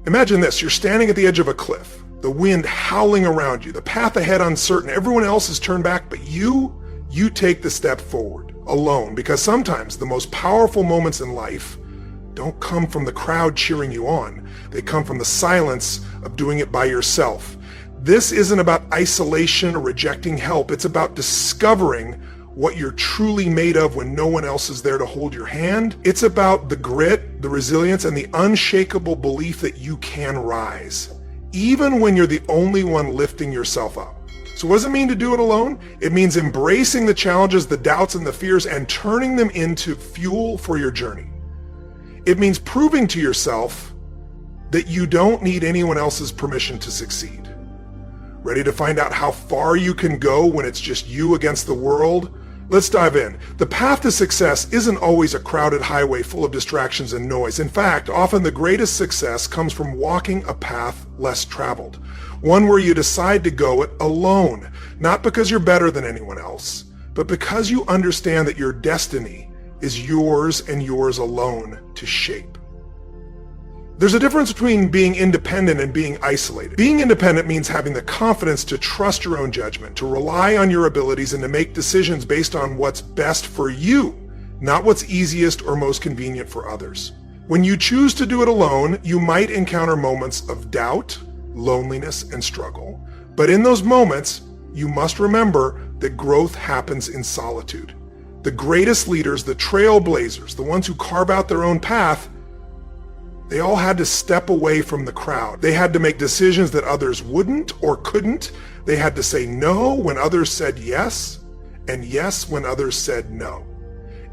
Imagine this, you're standing at the edge of a cliff, the wind howling around you, the path ahead uncertain, everyone else has turned back, but you take the step forward, alone, because sometimes the most powerful moments in life don't come from the crowd cheering you on. They come from the silence of doing it by yourself. This isn't about isolation or rejecting help. It's about discovering what you're truly made of when no one else is there to hold your hand. It's about the grit, the resilience, and the unshakable belief that you can rise, even when you're the only one lifting yourself up. So what does it mean to do it alone? It means embracing the challenges, the doubts, and the fears and turning them into fuel for your journey. It means proving to yourself that you don't need anyone else's permission to succeed. Ready to find out how far you can go when it's just you against the world? Let's dive in. The path to success isn't always a crowded highway full of distractions and noise. In fact, often the greatest success comes from walking a path less traveled. One where you decide to go it alone, not because you're better than anyone else, but because you understand that your destiny is yours and yours alone to shape. There's a difference between being independent and being isolated. Being independent means having the confidence to trust your own judgment, to rely on your abilities, and to make decisions based on what's best for you, not what's easiest or most convenient for others. When you choose to do it alone, you might encounter moments of doubt, loneliness, and struggle. But in those moments, you must remember that growth happens in solitude. The greatest leaders, the trailblazers, the ones who carve out their own path, they all had to step away from the crowd. They had to make decisions that others wouldn't or couldn't. They had to say no when others said yes, and yes when others said no.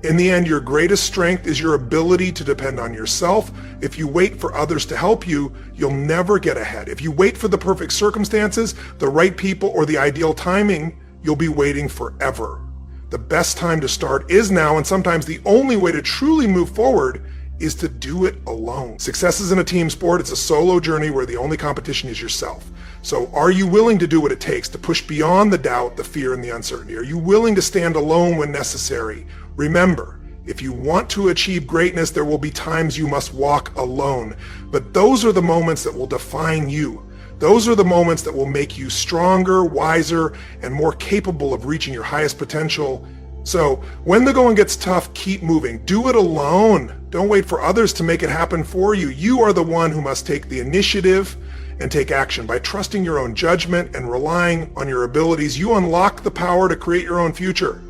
In the end, your greatest strength is your ability to depend on yourself. If you wait for others to help you, you'll never get ahead. If you wait for the perfect circumstances, the right people, or the ideal timing, you'll be waiting forever. The best time to start is now, and sometimes the only way to truly move forward is to do it alone. Success isn't a team sport, it's a solo journey where the only competition is yourself. So are you willing to do what it takes to push beyond the doubt, the fear, and the uncertainty? Are you willing to stand alone when necessary? Remember, if you want to achieve greatness, there will be times you must walk alone. But those are the moments that will define you. Those are the moments that will make you stronger, wiser, and more capable of reaching your highest potential. So when the going gets tough, keep moving. Do it alone. Don't wait for others to make it happen for you. You are the one who must take the initiative and take action. By trusting your own judgment and relying on your abilities, you unlock the power to create your own future.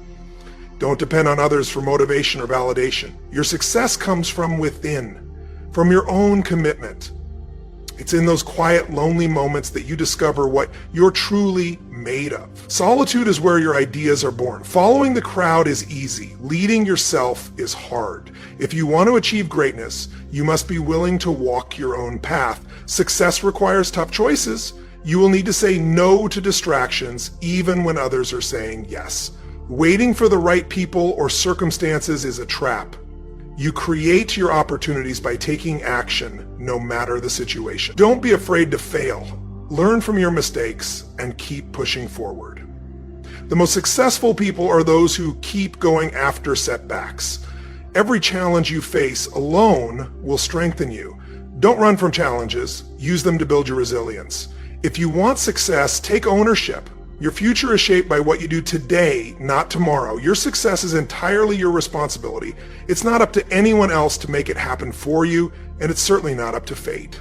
Don't depend on others for motivation or validation. Your success comes from within, from your own commitment. It's in those quiet, lonely moments that you discover what you're truly made of. Solitude is where your ideas are born. Following the crowd is easy. Leading yourself is hard. If you want to achieve greatness, you must be willing to walk your own path. Success requires tough choices. You will need to say no to distractions, even when others are saying yes. Waiting for the right people or circumstances is a trap. You create your opportunities by taking action, no matter the situation. Don't be afraid to fail. Learn from your mistakes and keep pushing forward. The most successful people are those who keep going after setbacks. Every challenge you face alone will strengthen you. Don't run from challenges. Use them to build your resilience. If you want success, take ownership. Your future is shaped by what you do today, not tomorrow. Your success is entirely your responsibility. It's not up to anyone else to make it happen for you, and it's certainly not up to fate.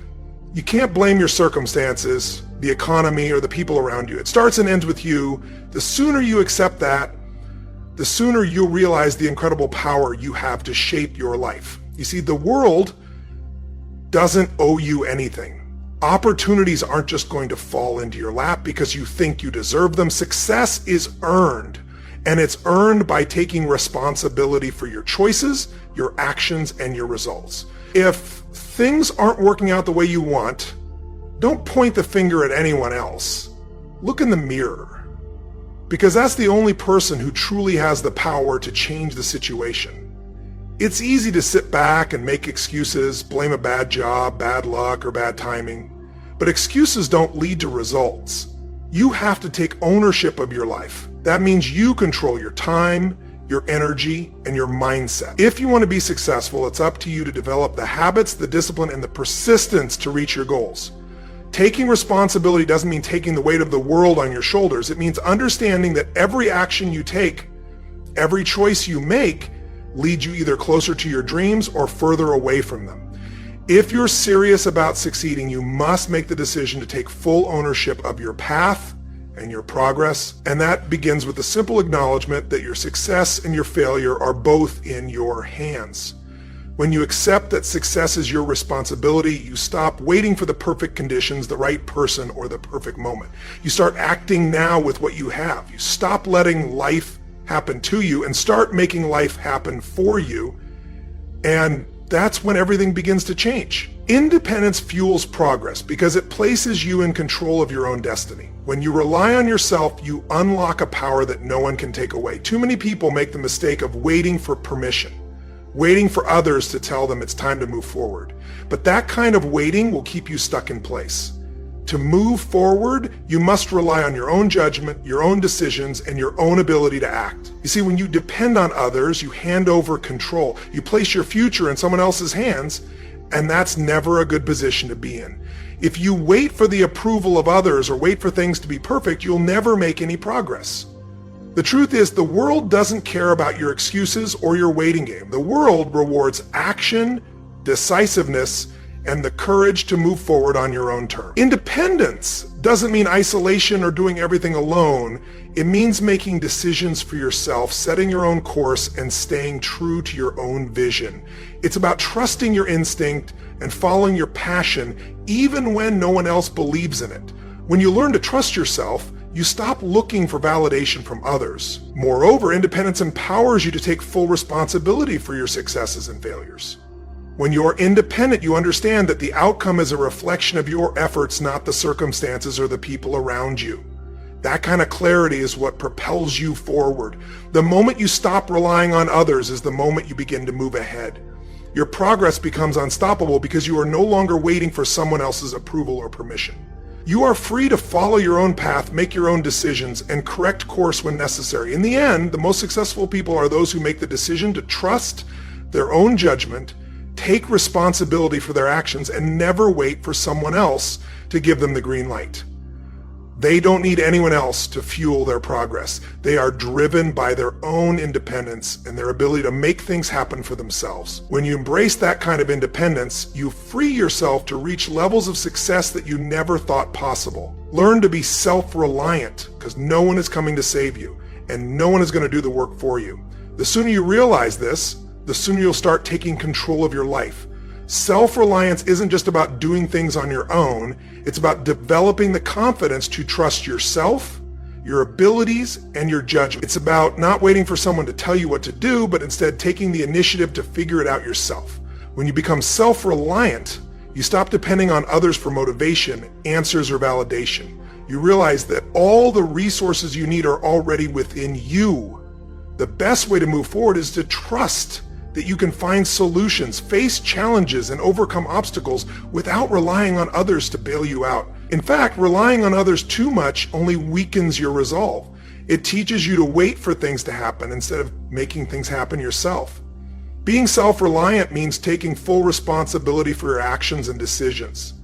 You can't blame your circumstances, the economy, or the people around you. It starts and ends with you. The sooner you accept that, the sooner you'll realize the incredible power you have to shape your life. You see, the world doesn't owe you anything. Opportunities aren't just going to fall into your lap because you think you deserve them. Success is earned, and it's earned by taking responsibility for your choices, your actions, and your results. If things aren't working out the way you want, don't point the finger at anyone else. Look in the mirror, because that's the only person who truly has the power to change the situation. It's easy to sit back and make excuses, blame a bad job, bad luck, or bad timing. But excuses don't lead to results. You have to take ownership of your life. That means you control your time, your energy, and your mindset. If you want to be successful, it's up to you to develop the habits, the discipline, and the persistence to reach your goals. Taking responsibility doesn't mean taking the weight of the world on your shoulders. It means understanding that every action you take, every choice you make, leads you either closer to your dreams or further away from them. If you're serious about succeeding, you must make the decision to take full ownership of your path and your progress, and that begins with the simple acknowledgement that your success and your failure are both in your hands. When you accept that success is your responsibility, you stop waiting for the perfect conditions, the right person, or the perfect moment. You start acting now with what you have. You stop letting life happen to you and start making life happen for you, and that's when everything begins to change. Independence fuels progress because it places you in control of your own destiny. When you rely on yourself, you unlock a power that no one can take away. Too many people make the mistake of waiting for permission, waiting for others to tell them it's time to move forward. But that kind of waiting will keep you stuck in place. To move forward, you must rely on your own judgment, your own decisions, and your own ability to act. You see, when you depend on others, you hand over control. You place your future in someone else's hands, and that's never a good position to be in. If you wait for the approval of others or wait for things to be perfect, you'll never make any progress. The truth is, the world doesn't care about your excuses or your waiting game. The world rewards action, decisiveness, and the courage to move forward on your own terms. Independence doesn't mean isolation or doing everything alone. It means making decisions for yourself, setting your own course, and staying true to your own vision. It's about trusting your instinct and following your passion, even when no one else believes in it. When you learn to trust yourself, you stop looking for validation from others. Moreover, independence empowers you to take full responsibility for your successes and failures. When you're independent, you understand that the outcome is a reflection of your efforts, not the circumstances or the people around you. That kind of clarity is what propels you forward. The moment you stop relying on others is the moment you begin to move ahead. Your progress becomes unstoppable because you are no longer waiting for someone else's approval or permission. You are free to follow your own path, make your own decisions, and correct course when necessary. In the end, the most successful people are those who make the decision to trust their own judgment, take responsibility for their actions, and never wait for someone else to give them the green light. They don't need anyone else to fuel their progress. They are driven by their own independence and their ability to make things happen for themselves. When you embrace that kind of independence, you free yourself to reach levels of success that you never thought possible. Learn to be self-reliant because no one is coming to save you and no one is going to do the work for you. The sooner you realize this, the sooner you'll start taking control of your life. Self-reliance isn't just about doing things on your own. It's about developing the confidence to trust yourself, your abilities, and your judgment. It's about not waiting for someone to tell you what to do, but instead taking the initiative to figure it out yourself. When you become self-reliant, you stop depending on others for motivation, answers, or validation. You realize that all the resources you need are already within you. The best way to move forward is to trust that you can find solutions, face challenges, and overcome obstacles without relying on others to bail you out. In fact, relying on others too much only weakens your resolve. It teaches you to wait for things to happen instead of making things happen yourself. Being self-reliant means taking full responsibility for your actions and decisions.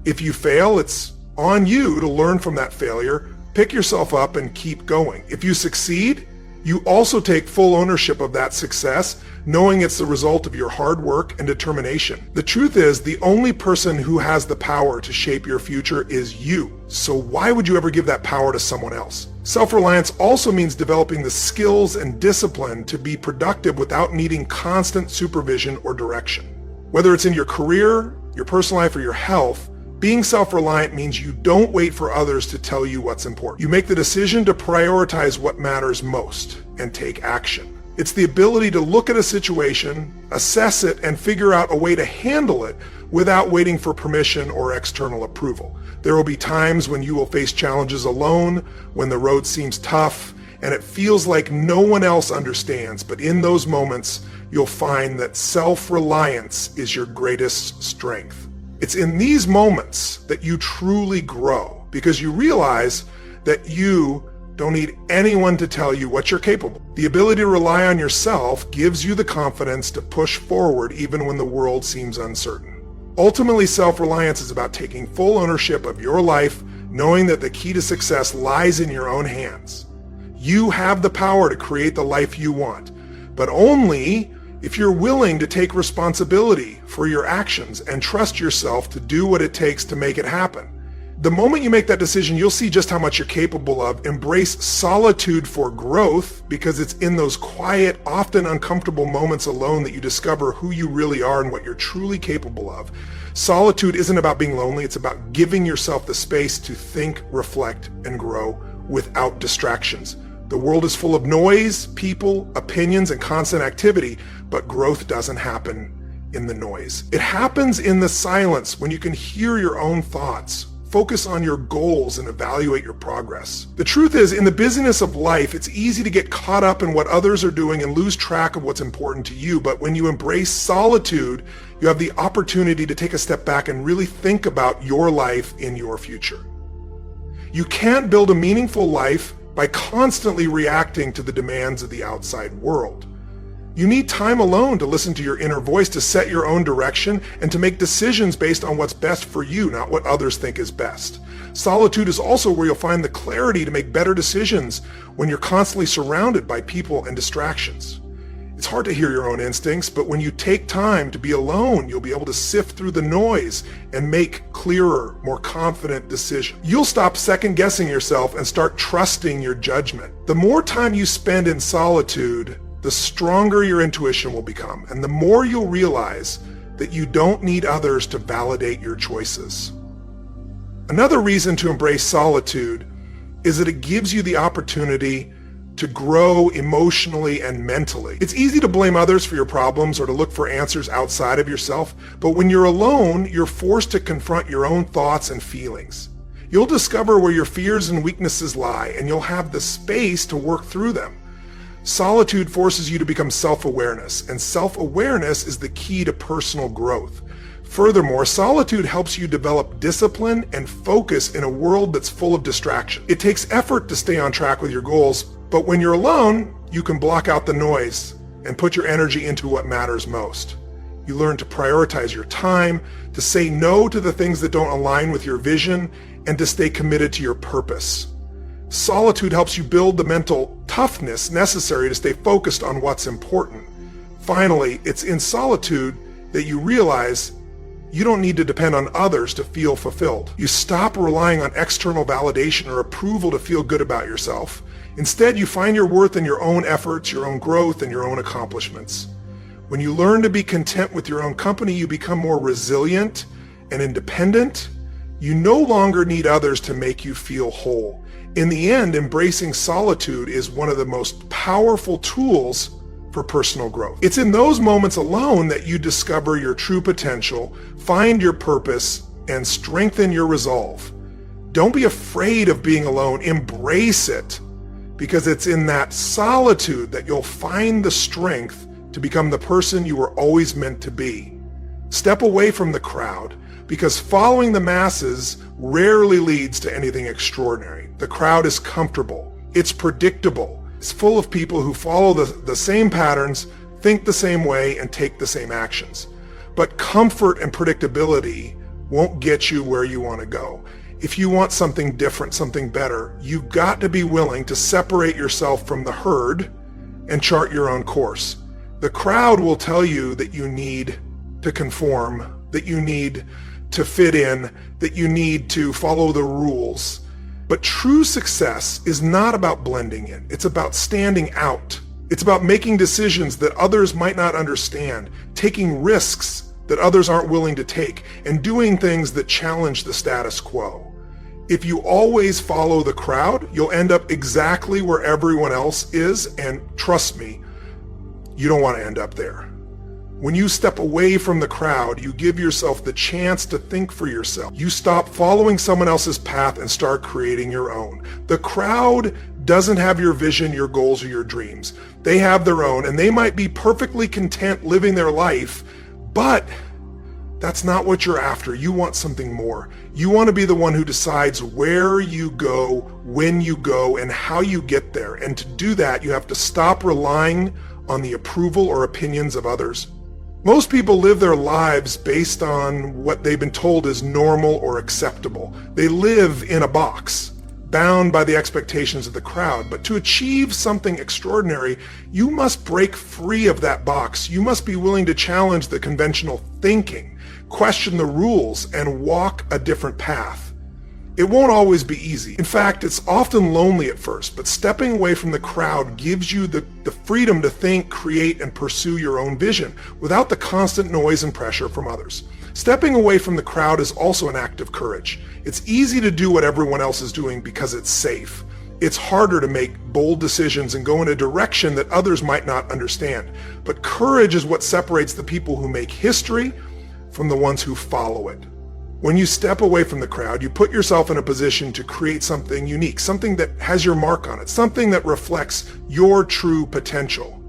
If you fail, it's on you to learn from that failure, pick yourself up, and keep going. If you succeed, you also take full ownership of that success, knowing it's the result of your hard work and determination. The truth is, the only person who has the power to shape your future is you. So why would you ever give that power to someone else? Self-reliance also means developing the skills and discipline to be productive without needing constant supervision or direction. Whether it's in your career, your personal life, or your health, being self-reliant means you don't wait for others to tell you what's important. You make the decision to prioritize what matters most and take action. It's the ability to look at a situation, assess it, and figure out a way to handle it without waiting for permission or external approval. There will be times when you will face challenges alone, when the road seems tough, and it feels like no one else understands. But in those moments, you'll find that self-reliance is your greatest strength. It's in these moments that you truly grow because you realize that you Don't need anyone to tell you what you're capable. The ability to rely on yourself gives you the confidence to push forward even when the world seems uncertain. Ultimately, self-reliance is about taking full ownership of your life, knowing that the key to success lies in your own hands. You have the power to create the life you want, but only if you're willing to take responsibility for your actions and trust yourself to do what it takes to make it happen. The moment you make that decision, you'll see just how much you're capable of. Embrace solitude for growth, because it's in those quiet, often uncomfortable moments alone that you discover who you really are and what you're truly capable of. Solitude isn't about being lonely. It's about giving yourself the space to think, reflect, and grow without distractions. The world is full of noise, people, opinions, and constant activity, but growth doesn't happen in the noise. It happens in the silence when you can hear your own thoughts. Focus on your goals and evaluate your progress. The truth is, in the busyness of life, it's easy to get caught up in what others are doing and lose track of what's important to you. But when you embrace solitude, you have the opportunity to take a step back and really think about your life in your future. You can't build a meaningful life by constantly reacting to the demands of the outside world. You need time alone to listen to your inner voice, to set your own direction, and to make decisions based on what's best for you, not what others think is best. Solitude is also where you'll find the clarity to make better decisions when you're constantly surrounded by people and distractions. It's hard to hear your own instincts, but when you take time to be alone, you'll be able to sift through the noise and make clearer, more confident decisions. You'll stop second-guessing yourself and start trusting your judgment. The more time you spend in solitude, the stronger your intuition will become, and the more you'll realize that you don't need others to validate your choices. Another reason to embrace solitude is that it gives you the opportunity to grow emotionally and mentally. It's easy to blame others for your problems or to look for answers outside of yourself, but when you're alone, you're forced to confront your own thoughts and feelings. You'll discover where your fears and weaknesses lie, and you'll have the space to work through them. Solitude forces you to become self-awareness, and self-awareness is the key to personal growth. Furthermore, solitude helps you develop discipline and focus in a world that's full of distraction. It takes effort to stay on track with your goals, but when you're alone, you can block out the noise and put your energy into what matters most. You learn to prioritize your time, to say no to the things that don't align with your vision, and to stay committed to your purpose. Solitude helps you build the mental toughness necessary to stay focused on what's important. Finally, it's in solitude that you realize you don't need to depend on others to feel fulfilled. You stop relying on external validation or approval to feel good about yourself. Instead, you find your worth in your own efforts, your own growth, and your own accomplishments. When you learn to be content with your own company, you become more resilient and independent. You no longer need others to make you feel whole. In the end, embracing solitude is one of the most powerful tools for personal growth. It's in those moments alone that you discover your true potential, find your purpose, and strengthen your resolve. Don't be afraid of being alone. Embrace it, because it's in that solitude that you'll find the strength to become the person you were always meant to be. Step away from the crowd, because following the masses rarely leads to anything extraordinary. The crowd is comfortable. It's predictable. It's full of people who follow the same patterns, think the same way, and take the same actions. But comfort and predictability won't get you where you want to go. If you want something different, something better, you've got to be willing to separate yourself from the herd and chart your own course. The crowd will tell you that you need to conform, that you need to fit in, that you need to follow the rules. But true success is not about blending in. It's about standing out. It's about making decisions that others might not understand, taking risks that others aren't willing to take, and doing things that challenge the status quo. If you always follow the crowd, you'll end up exactly where everyone else is, and trust me, you don't want to end up there. When you step away from the crowd, you give yourself the chance to think for yourself. You stop following someone else's path and start creating your own. The crowd doesn't have your vision, your goals, or your dreams. They have their own, and they might be perfectly content living their life, but That's not what you're after. You want something more. You want to be the one who decides where you go, when you go, and how you get there. And to do that, you have to stop relying on the approval or opinions of others. Most people live their lives based on what they've been told is normal or acceptable. They live in a box, bound by the expectations of the crowd. But to achieve something extraordinary, you must break free of that box. You must be willing to challenge the conventional thinking, question the rules, and walk a different path. It won't always be easy. In fact, it's often lonely at first, but stepping away from the crowd gives you the freedom to think, create, and pursue your own vision without the constant noise and pressure from others. Stepping away from the crowd is also an act of courage. It's easy to do what everyone else is doing because it's safe. It's harder to make bold decisions and go in a direction that others might not understand. But courage is what separates the people who make history from the ones who follow it. When you step away from the crowd, you put yourself in a position to create something unique, something that has your mark on it, something that reflects your true potential.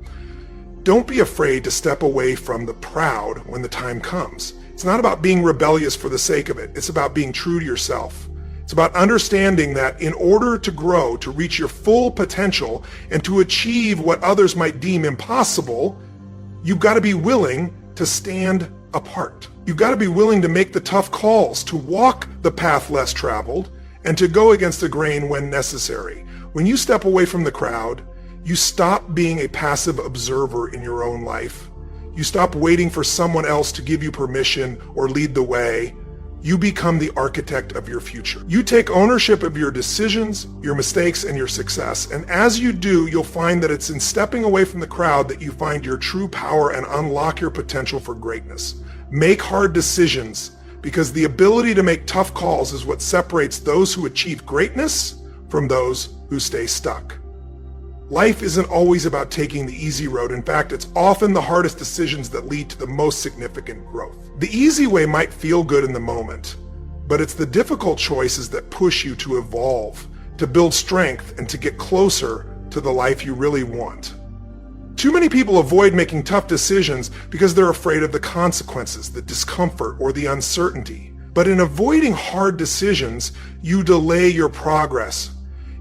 Don't be afraid to step away from the proud when the time comes. It's not about being rebellious for the sake of it. It's about being true to yourself. It's about understanding that in order to grow, to reach your full potential, and to achieve what others might deem impossible, you've got to be willing to stand apart. You've got to be willing to make the tough calls, to walk the path less traveled, and to go against the grain when necessary. When you step away from the crowd, you stop being a passive observer in your own life. You stop waiting for someone else to give you permission or lead the way. You become the architect of your future. You take ownership of your decisions, your mistakes, and your success. And as you do, you'll find that it's in stepping away from the crowd that you find your true power and unlock your potential for greatness. Make hard decisions, because the ability to make tough calls is what separates those who achieve greatness from those who stay stuck. Life isn't always about taking the easy road. In fact, it's often the hardest decisions that lead to the most significant growth. The easy way might feel good in the moment, but it's the difficult choices that push you to evolve, to build strength, and to get closer to the life you really want. Too many people avoid making tough decisions because they're afraid of the consequences, the discomfort, or the uncertainty. But in avoiding hard decisions, you delay your progress.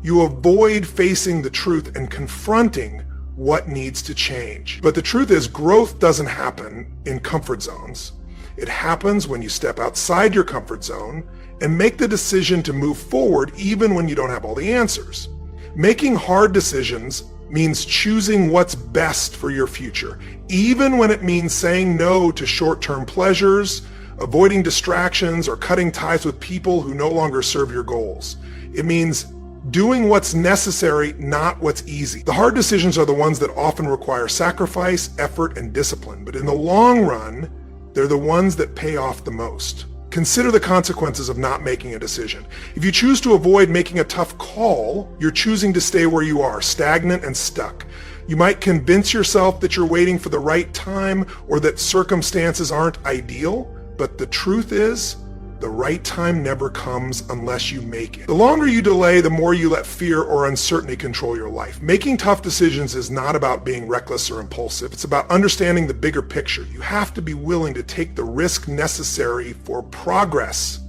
You avoid facing the truth and confronting what needs to change. But the truth is, growth doesn't happen in comfort zones. It happens when you step outside your comfort zone and make the decision to move forward even when you don't have all the answers. Making hard decisions means choosing what's best for your future, even when it means saying no to short-term pleasures, avoiding distractions, or cutting ties with people who no longer serve your goals. It means doing what's necessary, not what's easy. The hard decisions are the ones that often require sacrifice, effort, and discipline, but in the long run, they're the ones that pay off the most. Consider the consequences of not making a decision. If you choose to avoid making a tough call, you're choosing to stay where you are, stagnant and stuck. You might convince yourself that you're waiting for the right time or that circumstances aren't ideal, but the truth is, the right time never comes unless you make it. The longer you delay, the more you let fear or uncertainty control your life. Making tough decisions is not about being reckless or impulsive. It's about understanding the bigger picture. You have to be willing to take the risk necessary for progress,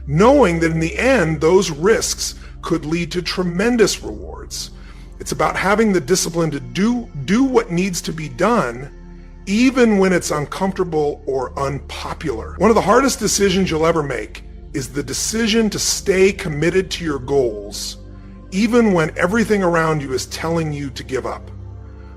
knowing that in the end, those risks could lead to tremendous rewards. It's about having the discipline to do what needs to be done, even when it's uncomfortable or unpopular. One of the hardest decisions you'll ever make is the decision to stay committed to your goals, even when everything around you is telling you to give up.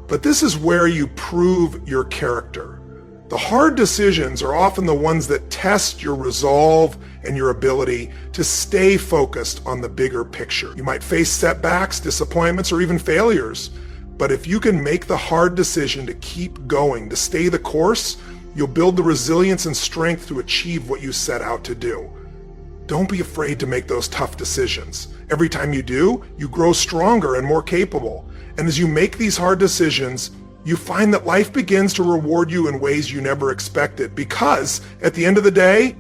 But this is where you prove your character. The hard decisions are often the ones that test your resolve and your ability to stay focused on the bigger picture. You might face setbacks, disappointments, or even failures. But if you can make the hard decision to keep going, to stay the course, you'll build the resilience and strength to achieve what you set out to do. Don't be afraid to make those tough decisions. Every time you do, you grow stronger and more capable. And as you make these hard decisions, you find that life begins to reward you in ways you never expected, because at the end of the day,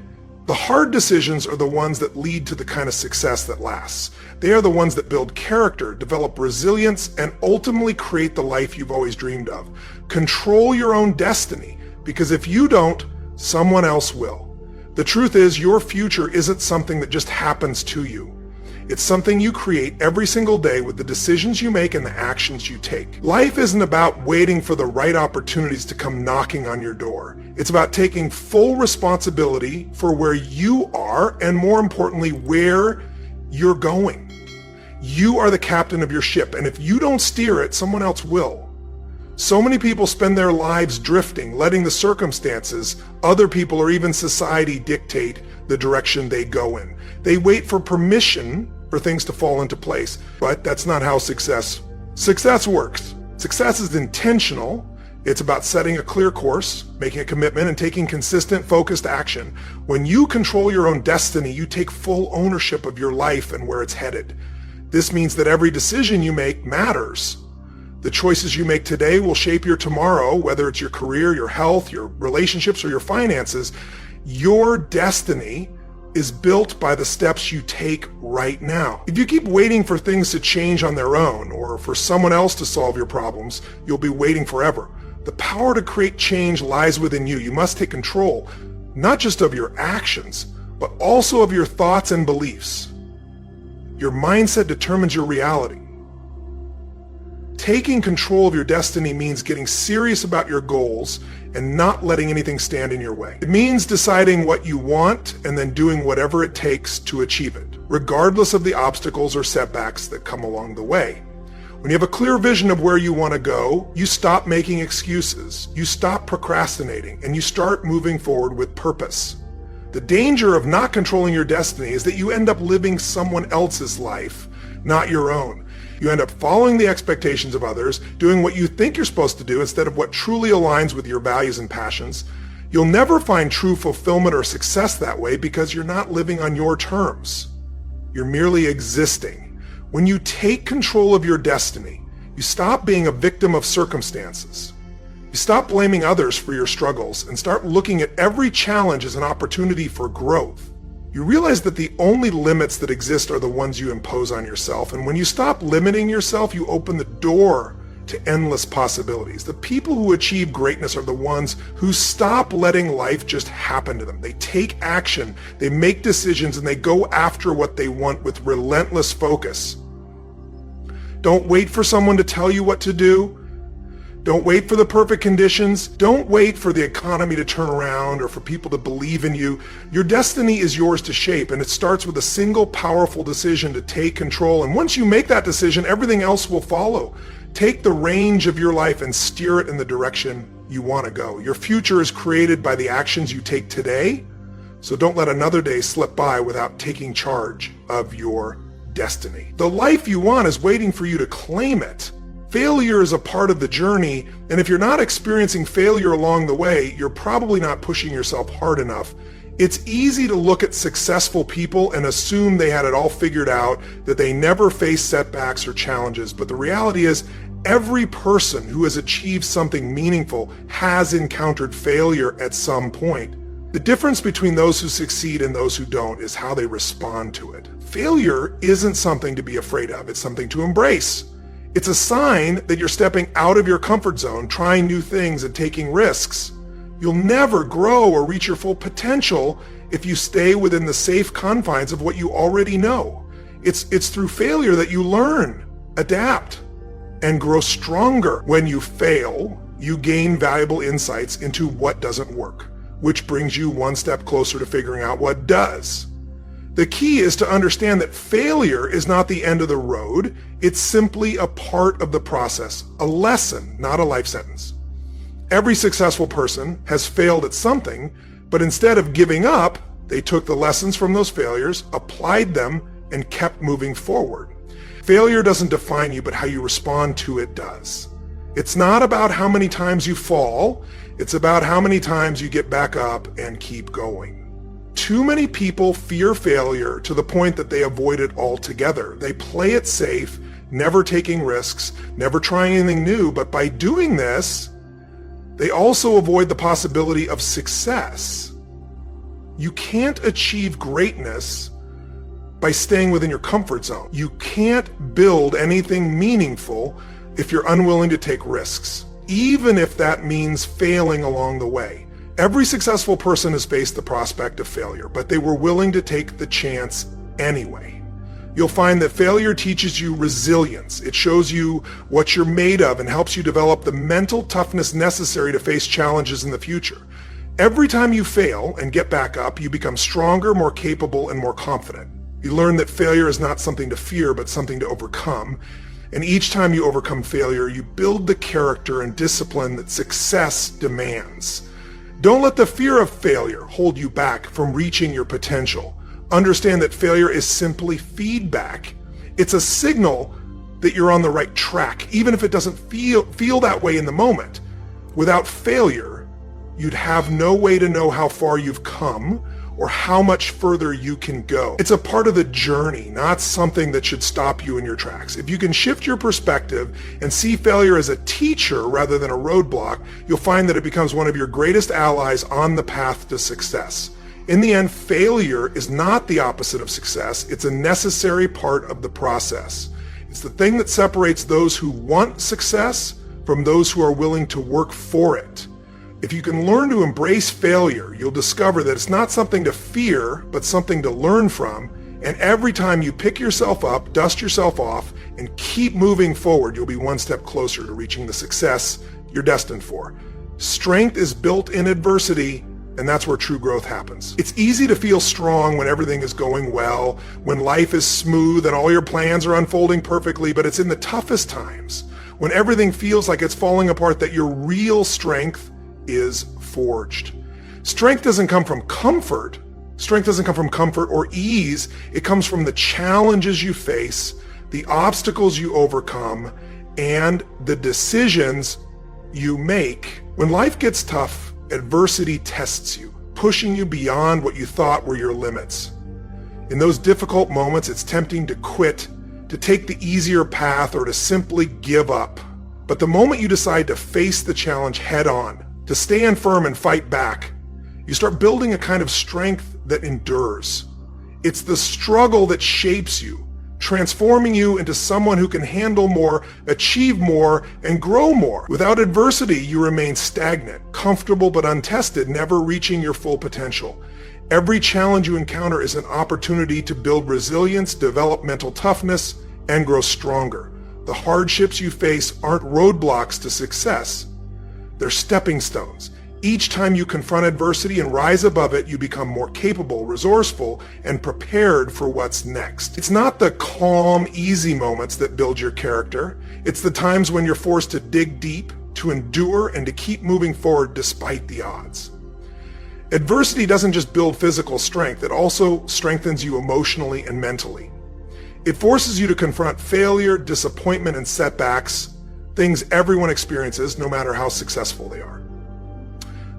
the hard decisions are the ones that lead to the kind of success that lasts. They are the ones that build character, develop resilience, and ultimately create the life you've always dreamed of. Control your own destiny, because if you don't, someone else will. The truth is, your future isn't something that just happens to you. It's something you create every single day with the decisions you make and the actions you take. Life isn't about waiting for the right opportunities to come knocking on your door. It's about taking full responsibility for where you are and, more importantly, where you're going. You are the captain of your ship, and if you don't steer it, someone else will. So many people spend their lives drifting, letting the circumstances, other people, or even society dictate the direction they go in. They wait for permission for things to fall into place, but that's not how success works. Success is intentional. It's about setting a clear course, making a commitment, and taking consistent, focused action. When you control your own destiny, you take full ownership of your life and where it's headed. This means that every decision you make matters. The choices you make today will shape your tomorrow, whether it's your career, your health, your relationships, or your finances. Your destiny is built by the steps you take right now. If you keep waiting for things to change on their own or for someone else to solve your problems, you'll be waiting forever. The power to create change lies within you. You must take control, not just of your actions, but also of your thoughts and beliefs. Your mindset determines your reality. Taking control of your destiny means getting serious about your goals and not letting anything stand in your way. It means deciding what you want and then doing whatever it takes to achieve it, regardless of the obstacles or setbacks that come along the way. When you have a clear vision of where you want to go, you stop making excuses, you stop procrastinating, and you start moving forward with purpose. The danger of not controlling your destiny is that you end up living someone else's life, not your own. You end up following the expectations of others, doing what you think you're supposed to do instead of what truly aligns with your values and passions. You'll never find true fulfillment or success that way because you're not living on your terms. You're merely existing. When you take control of your destiny, you stop being a victim of circumstances. You stop blaming others for your struggles and start looking at every challenge as an opportunity for growth. You realize that the only limits that exist are the ones you impose on yourself. And when you stop limiting yourself, you open the door to endless possibilities. The people who achieve greatness are the ones who stop letting life just happen to them. They take action, they make decisions, and they go after what they want with relentless focus. Don't wait for someone to tell you what to do. Don't wait for the perfect conditions. Don't wait for the economy to turn around or for people to believe in you. Your destiny is yours to shape, and it starts with a single powerful decision to take control. And once you make that decision, everything else will follow. Take the range of your life and steer it in the direction you want to go. Your future is created by the actions you take today, so don't let another day slip by without taking charge of your destiny. The life you want is waiting for you to claim it. Failure is a part of the journey, and if you're not experiencing failure along the way, you're probably not pushing yourself hard enough. It's easy to look at successful people and assume they had it all figured out, that they never face setbacks or challenges, but the reality is every person who has achieved something meaningful has encountered failure at some point. The difference between those who succeed and those who don't is how they respond to it. Failure isn't something to be afraid of, it's something to embrace. It's a sign that you're stepping out of your comfort zone, trying new things and taking risks. You'll never grow or reach your full potential if you stay within the safe confines of what you already know. It's through failure that you learn, adapt, and grow stronger. When you fail, you gain valuable insights into what doesn't work, which brings you one step closer to figuring out what does. The key is to understand that failure is not the end of the road. It's simply a part of the process, a lesson, not a life sentence. Every successful person has failed at something, but instead of giving up, they took the lessons from those failures, applied them, and kept moving forward. Failure doesn't define you, but how you respond to it does. It's not about how many times you fall, it's about how many times you get back up and keep going. Too many people fear failure to the point that they avoid it altogether. They play it safe, never taking risks, never trying anything new, but by doing this, they also avoid the possibility of success. You can't achieve greatness by staying within your comfort zone. You can't build anything meaningful if you're unwilling to take risks, even if that means failing along the way. Every successful person has faced the prospect of failure, but they were willing to take the chance anyway. You'll find that failure teaches you resilience. It shows you what you're made of and helps you develop the mental toughness necessary to face challenges in the future. Every time you fail and get back up, you become stronger, more capable, and more confident. You learn that failure is not something to fear, but something to overcome. And each time you overcome failure, you build the character and discipline that success demands. Don't let the fear of failure hold you back from reaching your potential. Understand that failure is simply feedback. It's a signal that you're on the right track, even if it doesn't feel that way in the moment. Without failure, you'd have no way to know how far you've come or how much further you can go. It's a part of the journey, not something that should stop you in your tracks. If you can shift your perspective and see failure as a teacher rather than a roadblock, you'll find that it becomes one of your greatest allies on the path to success. In the end, failure is not the opposite of success. It's a necessary part of the process. It's the thing that separates those who want success from those who are willing to work for it. If you can learn to embrace failure, you'll discover that it's not something to fear, but something to learn from. And every time you pick yourself up, dust yourself off, and keep moving forward, you'll be one step closer to reaching the success you're destined for. Strength is built in adversity, and that's where true growth happens. It's easy to feel strong when everything is going well, when life is smooth and all your plans are unfolding perfectly, but it's in the toughest times, when everything feels like it's falling apart, that your real strength is forged. Strength doesn't come from comfort. Strength doesn't come from comfort or ease. It comes from the challenges you face, the obstacles you overcome, and the decisions you make. When life gets tough, adversity tests you, pushing you beyond what you thought were your limits. In those difficult moments, it's tempting to quit, to take the easier path, or to simply give up. But the moment you decide to face the challenge head on, to stand firm and fight back, you start building a kind of strength that endures. It's the struggle that shapes you, transforming you into someone who can handle more, achieve more, and grow more. Without adversity, you remain stagnant, comfortable but untested, never reaching your full potential. Every challenge you encounter is an opportunity to build resilience, develop mental toughness, and grow stronger. The hardships you face aren't roadblocks to success. They're stepping stones. Each time you confront adversity and rise above it, you become more capable, resourceful, and prepared for what's next. It's not the calm, easy moments that build your character. It's the times when you're forced to dig deep, to endure, and to keep moving forward despite the odds. Adversity doesn't just build physical strength, it also strengthens you emotionally and mentally. It forces you to confront failure, disappointment, and setbacks, things everyone experiences, no matter how successful they are.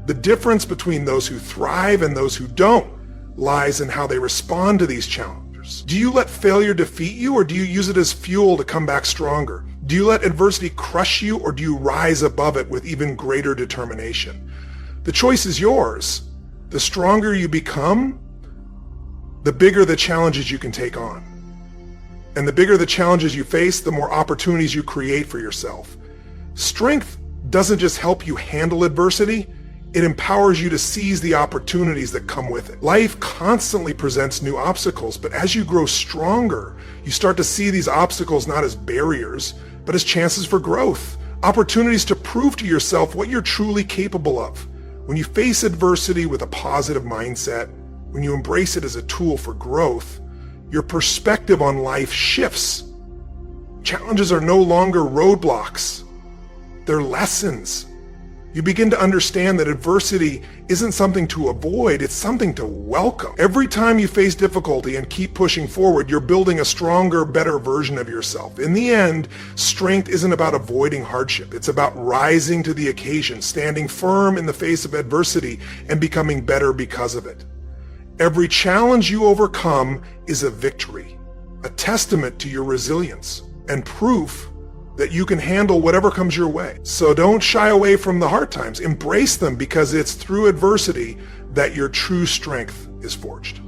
The difference between those who thrive and those who don't lies in how they respond to these challenges. Do you let failure defeat you, or do you use it as fuel to come back stronger? Do you let adversity crush you, or do you rise above it with even greater determination? The choice is yours. The stronger you become, the bigger the challenges you can take on. And the bigger the challenges you face, the more opportunities you create for yourself. Strength doesn't just help you handle adversity, it empowers you to seize the opportunities that come with it. Life constantly presents new obstacles, but as you grow stronger, you start to see these obstacles not as barriers, but as chances for growth, opportunities to prove to yourself what you're truly capable of. When you face adversity with a positive mindset, when you embrace it as a tool for growth, your perspective on life shifts. Challenges are no longer roadblocks. They're lessons. You begin to understand that adversity isn't something to avoid, it's something to welcome. Every time you face difficulty and keep pushing forward, you're building a stronger, better version of yourself. In the end, strength isn't about avoiding hardship. It's about rising to the occasion, standing firm in the face of adversity, and becoming better because of it. Every challenge you overcome is a victory, a testament to your resilience, and proof that you can handle whatever comes your way. So don't shy away from the hard times. Embrace them, because it's through adversity that your true strength is forged.